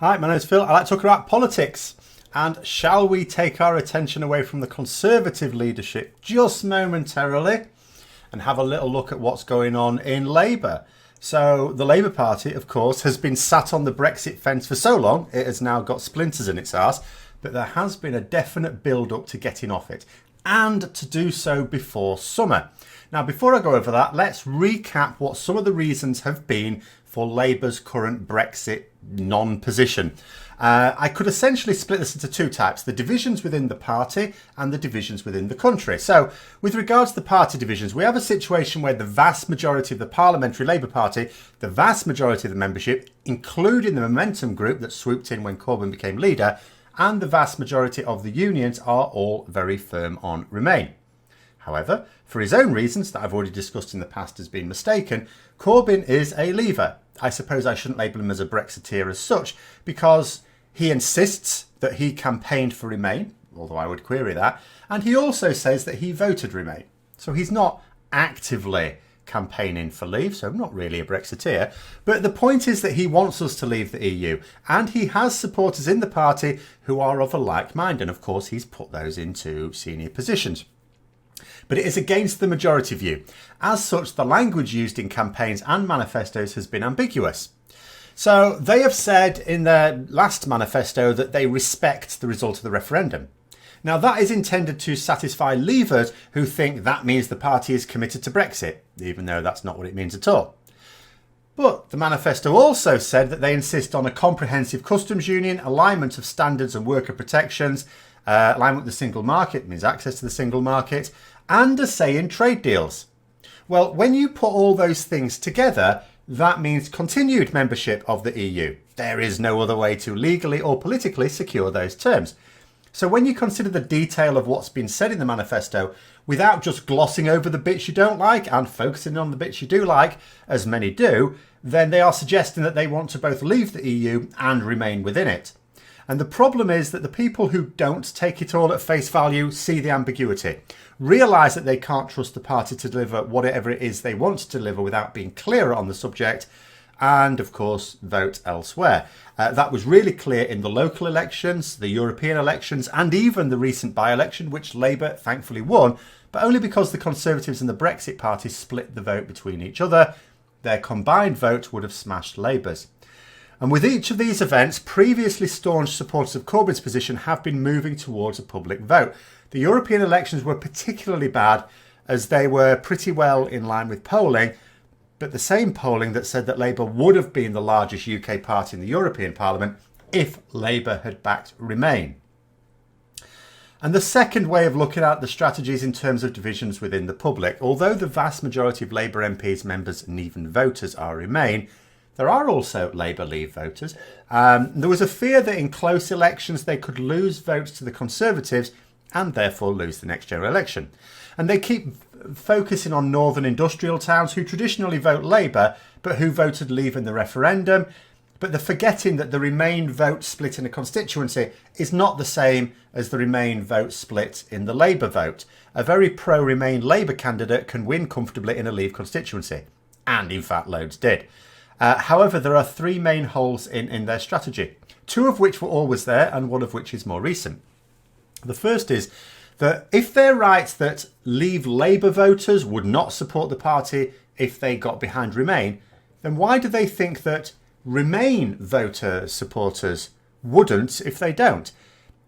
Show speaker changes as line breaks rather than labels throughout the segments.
Hi, my name is Phil. I like to talk about politics. And shall we take our attention away from the Conservative leadership just momentarily and have a little look at what's going on in Labour? So the Labour Party, of course, has been sat on the Brexit fence for so long, it has now got splinters in its arse, but there has been a definite build-up to getting off it, and to do so before summer. Now, before I go over that, let's recap what some of the reasons have been for Labour's current Brexit non-position. I could essentially split this into two types, the divisions within the party and the divisions within the country. So with regards to the party divisions, we have a situation where the vast majority of the Parliamentary Labour Party, the vast majority of the membership, including the Momentum group that swooped in when Corbyn became leader, and the vast majority of the unions are all very firm on Remain. However, for his own reasons that I've already discussed in the past as being mistaken, Corbyn is a leaver. I suppose I shouldn't label him as a Brexiteer as such, because he insists that he campaigned for Remain, although I would query that, and he also says that he voted Remain. So he's not actively campaigning for leave, so not really a Brexiteer. But the point is that he wants us to leave the EU, and he has supporters in the party who are of a like mind, and of course he's put those into senior positions. But it is against the majority view. As such, the language used in campaigns and manifestos has been ambiguous. So they have said in their last manifesto that they respect the result of the referendum. Now that is intended to satisfy leavers who think that means the party is committed to Brexit, even though that's not what it means at all. But the manifesto also said that they insist on a comprehensive customs union, alignment of standards and worker protections, alignment with the single market, means access to the single market, and a say in trade deals. Well, when you put all those things together, that means continued membership of the EU. There is no other way to legally or politically secure those terms. So when you consider the detail of what's been said in the manifesto, without just glossing over the bits you don't like and focusing on the bits you do like, as many do, then they are suggesting that they want to both leave the EU and remain within it. And the problem is that the people who don't take it all at face value see the ambiguity, realise that they can't trust the party to deliver whatever it is they want to deliver without being clearer on the subject, and of course vote elsewhere. That was really clear in the local elections, the European elections, and even the recent by-election, which Labour thankfully won, but only because the Conservatives and the Brexit Party split the vote between each other. Their combined vote would have smashed Labour's. And with each of these events, previously staunch supporters of Corbyn's position have been moving towards a public vote. The European elections were particularly bad as they were pretty well in line with polling, but the same polling that said that Labour would have been the largest UK party in the European Parliament if Labour had backed Remain. And the second way of looking at the strategies in terms of divisions within the public, although the vast majority of Labour MPs, members and even voters are Remain, there are also Labour Leave voters. There was a fear that in close elections they could lose votes to the Conservatives and therefore lose the next general election. And they keep focusing on northern industrial towns who traditionally vote Labour but who voted Leave in the referendum. But they're forgetting that the Remain vote split in a constituency is not the same as the Remain vote split in the Labour vote. A very pro-Remain Labour candidate can win comfortably in a Leave constituency. And in fact loads did. However, there are three main holes in their strategy, two of which were always there and one of which is more recent. The first is that if they're right that Leave Labour voters would not support the party if they got behind Remain, then why do they think that Remain voter supporters wouldn't if they don't?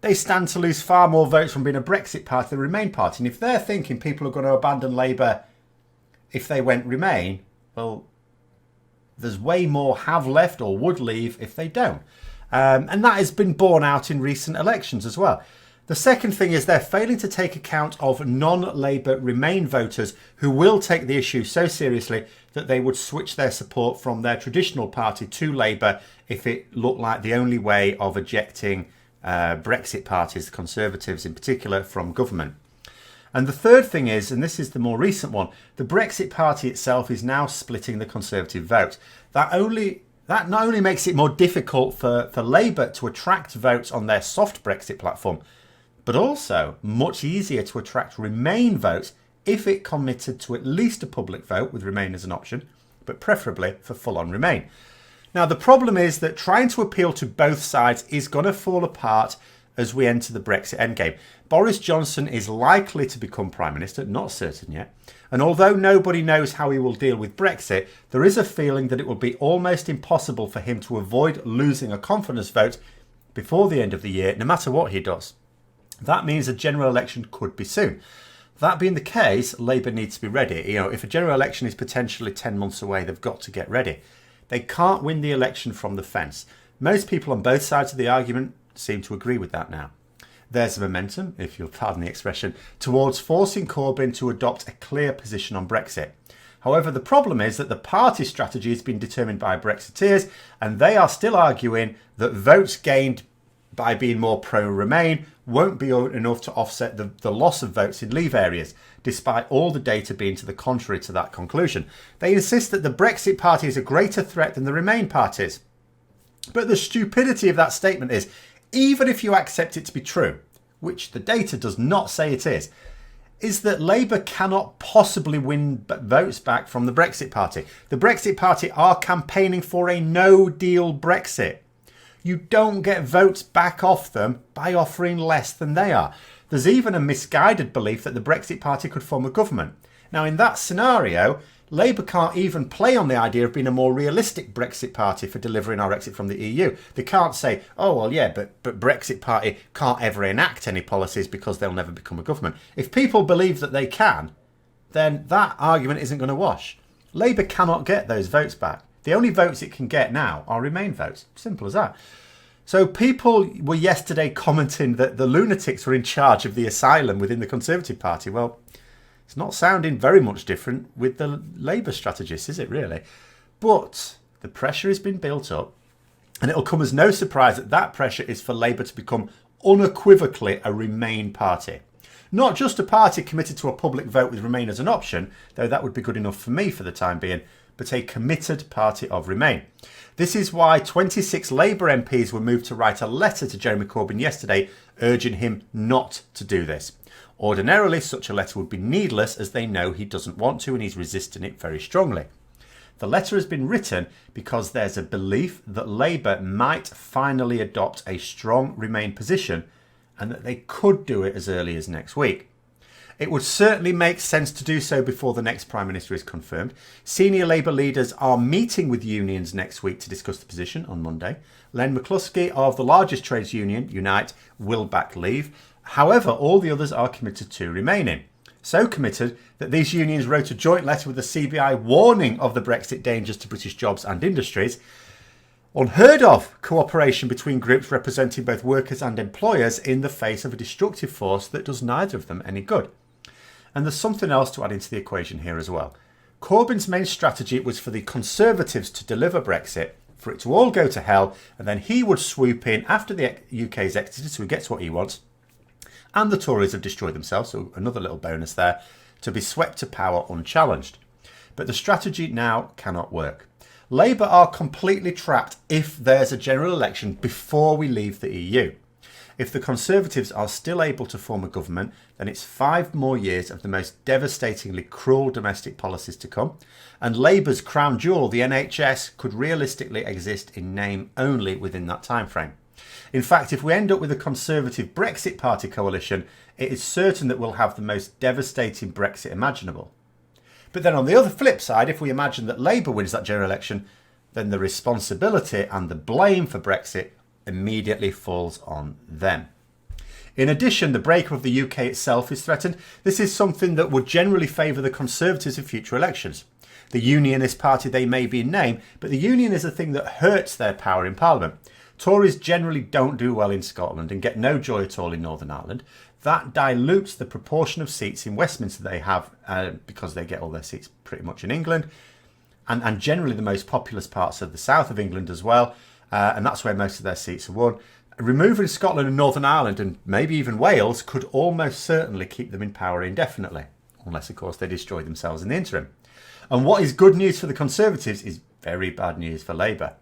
They stand to lose far more votes from being a Brexit party than the Remain party. And if they're thinking people are going to abandon Labour if they went Remain, well, there's way more have left or would leave if they don't. And that has been borne out in recent elections as well. The second thing is they're failing to take account of non-Labour Remain voters who will take the issue so seriously that they would switch their support from their traditional party to Labour if it looked like the only way of ejecting Brexit parties, the Conservatives in particular, from government. And the third thing is, and this is the more recent one, the Brexit Party itself is now splitting the Conservative vote. That not only makes it more difficult for Labour to attract votes on their soft Brexit platform, but also much easier to attract Remain votes if it committed to at least a public vote with Remain as an option, but preferably for full-on Remain. Now, the problem is that trying to appeal to both sides is going to fall apart as we enter the Brexit endgame. Boris Johnson is likely to become Prime Minister, not certain yet. And although nobody knows how he will deal with Brexit, there is a feeling that it will be almost impossible for him to avoid losing a confidence vote before the end of the year, no matter what he does. That means a general election could be soon. That being the case, Labour needs to be ready. If a general election is potentially 10 months away, they've got to get ready. They can't win the election from the fence. Most people on both sides of the argument seem to agree with that now. There's a momentum, if you'll pardon the expression, towards forcing Corbyn to adopt a clear position on Brexit. However, the problem is that the party strategy has been determined by Brexiteers, and they are still arguing that votes gained by being more pro-Remain won't be enough to offset the loss of votes in Leave areas, despite all the data being to the contrary to that conclusion. They insist that the Brexit party is a greater threat than the Remain parties. But the stupidity of that statement is, even if you accept it to be true, which the data does not say it is that Labour cannot possibly win votes back from the Brexit party. The Brexit party are campaigning for a no-deal Brexit. You don't get votes back off them by offering less than they are. There's even a misguided belief that the Brexit party could form a government. Now, in that scenario, Labour can't even play on the idea of being a more realistic Brexit party for delivering our exit from the EU. They can't say, oh, well, yeah, but Brexit party can't ever enact any policies because they'll never become a government. If people believe that they can, then that argument isn't going to wash. Labour cannot get those votes back. The only votes it can get now are Remain votes. Simple as that. So people were yesterday commenting that the lunatics were in charge of the asylum within the Conservative Party. Well, it's not sounding very much different with the Labour strategists, is it really? But the pressure has been built up, and it'll come as no surprise that that pressure is for Labour to become unequivocally a Remain party. Not just a party committed to a public vote with Remain as an option, though that would be good enough for me for the time being, but a committed party of Remain. This is why 26 Labour MPs were moved to write a letter to Jeremy Corbyn yesterday, urging him not to do this. Ordinarily, such a letter would be needless, as they know he doesn't want to and he's resisting it very strongly. The letter has been written because there's a belief that Labour might finally adopt a strong Remain position and that they could do it as early as next week. It would certainly make sense to do so before the next Prime Minister is confirmed. Senior Labour leaders are meeting with unions next week to discuss the position on Monday. Len McCluskey of the largest trades union, Unite, will back Leave. However, all the others are committed to remaining. So committed that these unions wrote a joint letter with the CBI warning of the Brexit dangers to British jobs and industries. Unheard of cooperation between groups representing both workers and employers in the face of a destructive force that does neither of them any good. And there's something else to add into the equation here as well. Corbyn's main strategy was for the Conservatives to deliver Brexit, for it to all go to hell, and then he would swoop in after the UK's exited so he gets what he wants. And the Tories have destroyed themselves, so another little bonus there, to be swept to power unchallenged. But the strategy now cannot work. Labour are completely trapped if there's a general election before we leave the EU. If the Conservatives are still able to form a government, then it's 5 more years of the most devastatingly cruel domestic policies to come, and Labour's crown jewel, the NHS, could realistically exist in name only within that time frame. In fact, if we end up with a Conservative Brexit Party coalition, it is certain that we'll have the most devastating Brexit imaginable. But then on the other flip side, if we imagine that Labour wins that general election, then the responsibility and the blame for Brexit immediately falls on them. In addition, the breakup of the UK itself is threatened. This is something that would generally favour the Conservatives in future elections. The Unionist Party, they may be in name, but the Union is a thing that hurts their power in Parliament. Tories generally don't do well in Scotland and get no joy at all in Northern Ireland. That dilutes the proportion of seats in Westminster they have because they get all their seats pretty much in England and generally the most populous parts of the south of England as well. And that's where most of their seats are won. Removing Scotland and Northern Ireland and maybe even Wales could almost certainly keep them in power indefinitely, unless, of course, they destroy themselves in the interim. And what is good news for the Conservatives is very bad news for Labour.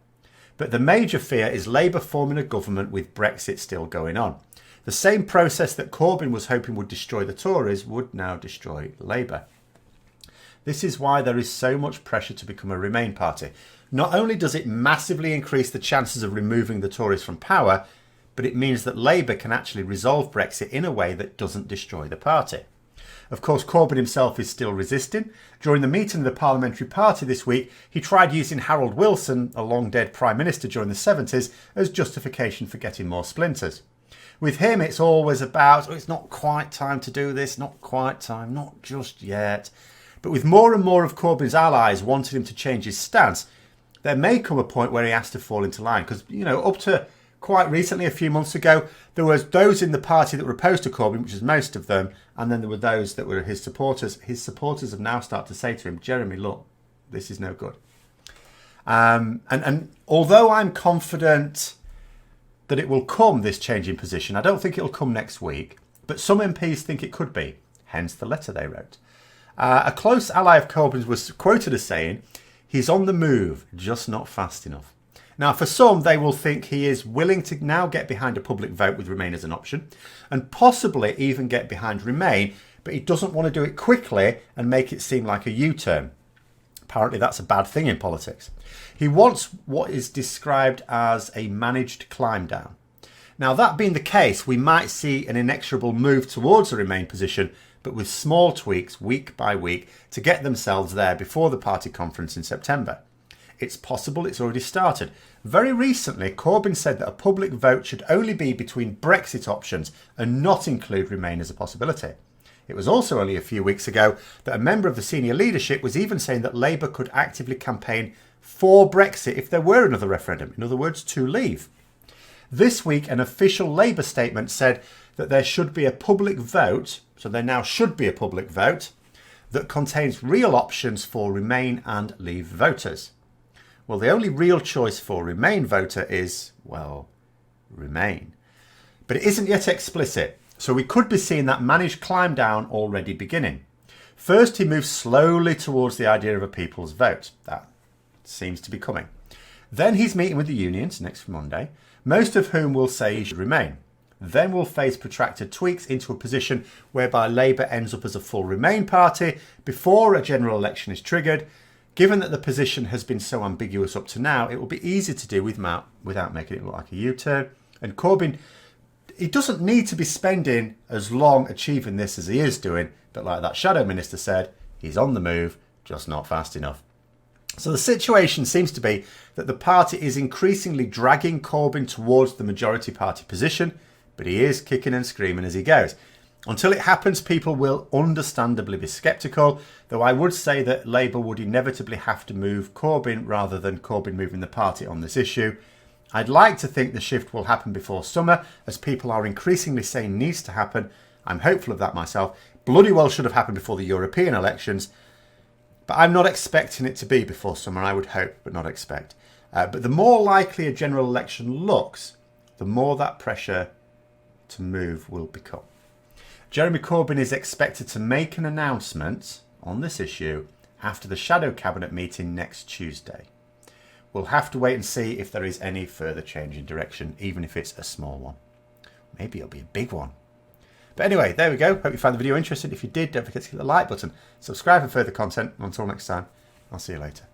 But the major fear is Labour forming a government with Brexit still going on. The same process that Corbyn was hoping would destroy the Tories would now destroy Labour. This is why there is so much pressure to become a Remain party. Not only does it massively increase the chances of removing the Tories from power, but it means that Labour can actually resolve Brexit in a way that doesn't destroy the party. Of course, Corbyn himself is still resisting. During the meeting of the Parliamentary Party this week, he tried using Harold Wilson, a long-dead Prime Minister during the 70s, as justification for getting more splinters. With him, it's always about, oh, it's not quite time to do this, not quite time, not just yet. But with more and more of Corbyn's allies wanting him to change his stance, there may come a point where he has to fall into line. Because, up to quite recently, a few months ago, there was those in the party that were opposed to Corbyn, which is most of them, and then there were those that were his supporters. His supporters have now started to say to him, Jeremy, look, this is no good. And although I'm confident that it will come, this change in position, I don't think it'll come next week, but some MPs think it could be, hence the letter they wrote. A close ally of Corbyn's was quoted as saying, he's on the move, just not fast enough. Now, for some, they will think he is willing to now get behind a public vote with Remain as an option, and possibly even get behind Remain, but he doesn't want to do it quickly and make it seem like a U-turn. Apparently, that's a bad thing in politics. He wants what is described as a managed climb down. Now, that being the case, we might see an inexorable move towards a Remain position, but with small tweaks week by week to get themselves there before the party conference in September. It's possible it's already started. Very recently, Corbyn said that a public vote should only be between Brexit options and not include Remain as a possibility. It was also only a few weeks ago that a member of the senior leadership was even saying that Labour could actively campaign for Brexit if there were another referendum, in other words, to leave. This week, an official Labour statement said that there should be a public vote, so there now should be a public vote, that contains real options for Remain and Leave voters. Well, the only real choice for Remain voter is, well, Remain. But it isn't yet explicit, so we could be seeing that managed climb down already beginning. First, he moves slowly towards the idea of a people's vote. That seems to be coming. Then he's meeting with the unions next Monday, most of whom will say he should remain. Then we'll face protracted tweaks into a position whereby Labour ends up as a full Remain party before a general election is triggered. Given that the position has been so ambiguous up to now, it will be easy to do without making it look like a U-turn. And Corbyn, he doesn't need to be spending as long achieving this as he is doing, but like that shadow minister said, he's on the move, just not fast enough. So the situation seems to be that the party is increasingly dragging Corbyn towards the majority party position, but he is kicking and screaming as he goes. Until it happens, people will understandably be sceptical, though I would say that Labour would inevitably have to move Corbyn rather than Corbyn moving the party on this issue. I'd like to think the shift will happen before summer, as people are increasingly saying needs to happen. I'm hopeful of that myself. Bloody well should have happened before the European elections, but I'm not expecting it to be before summer. I would hope, but not expect. But the more likely a general election looks, the more that pressure to move will become. Jeremy Corbyn is expected to make an announcement on this issue after the Shadow Cabinet meeting next Tuesday. We'll have to wait and see if there is any further change in direction, even if it's a small one. Maybe it'll be a big one. But anyway, there we go. Hope you found the video interesting. If you did, don't forget to hit the like button. Subscribe for further content. Until next time, I'll see you later.